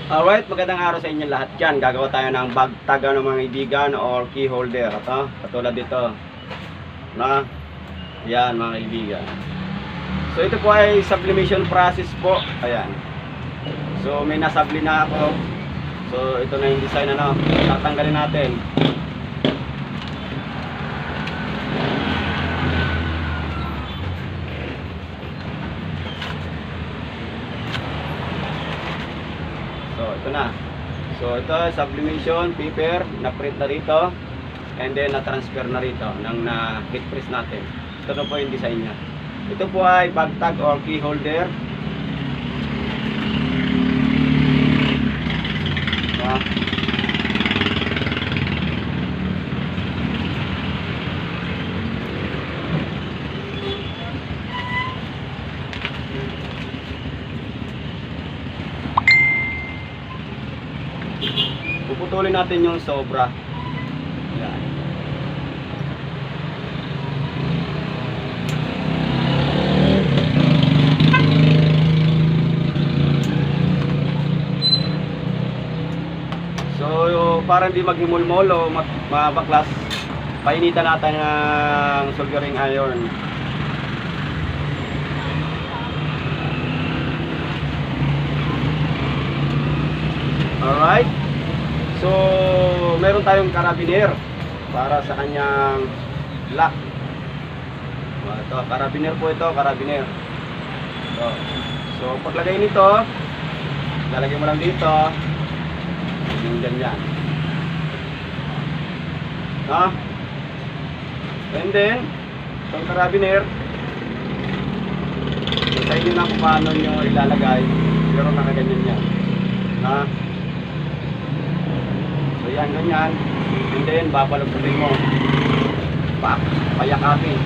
Alright, magandang araw sa inyo lahat dyan. Gagawa tayo ng bag tag ng mga kaibigan or key holder. Ito, katulad dito. Na, yan mga kaibigan. So ito po ay sublimation process po. Ayan. So may nasabli na ako. So ito na yung design tatanggalin natin. So ito na. So ito sublimation paper na print na rito and then na transfer na rito nang na heat press natin. Ito na po yung design niya. Ito po ay bag tag or key holder. Puputulin natin yung sobra. Yan. So, para hindi maghimulmol o mabaklas, painitan natin ng soldering iron. Alright. So, meron tayong karabiner para sa kanyang lock. Ito, karabiner po ito, karabiner. So, paglagay nito, lalagay mo lang dito. Yung ganyan. And then, itong karabiner, sa inyo na kung paano nyo ilalagay, pero nakaganyan yan. So yan, ganyan. And then, babalagputin mo. Payakapin.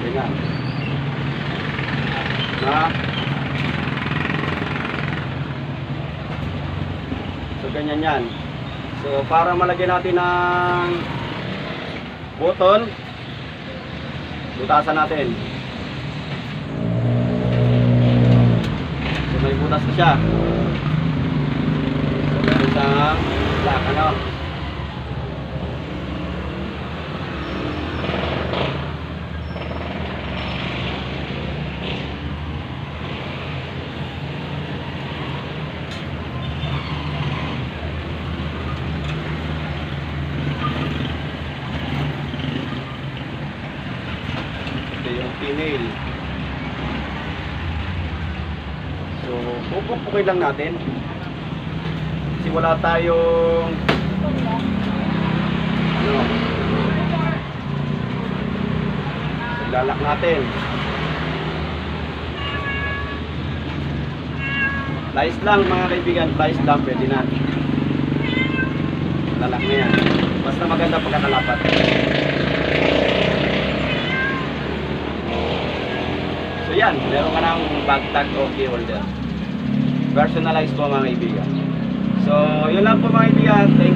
Ganyan. So, ganyan yan. So, para malagyan natin ng button, butasan natin. So, may butas na siya. So, meron siyang lock, female. So, pupukpukin lang natin. Kasi wala tayong lalak natin. Slice lang mga kaibigan, slice lang, pwede na. Lalak na yan. Basta maganda pagkakalapat. So yan, meron ka ng bag tag o key holder. Personalized po mga kaibigan. So yun lang po mga kaibigan. Thank you.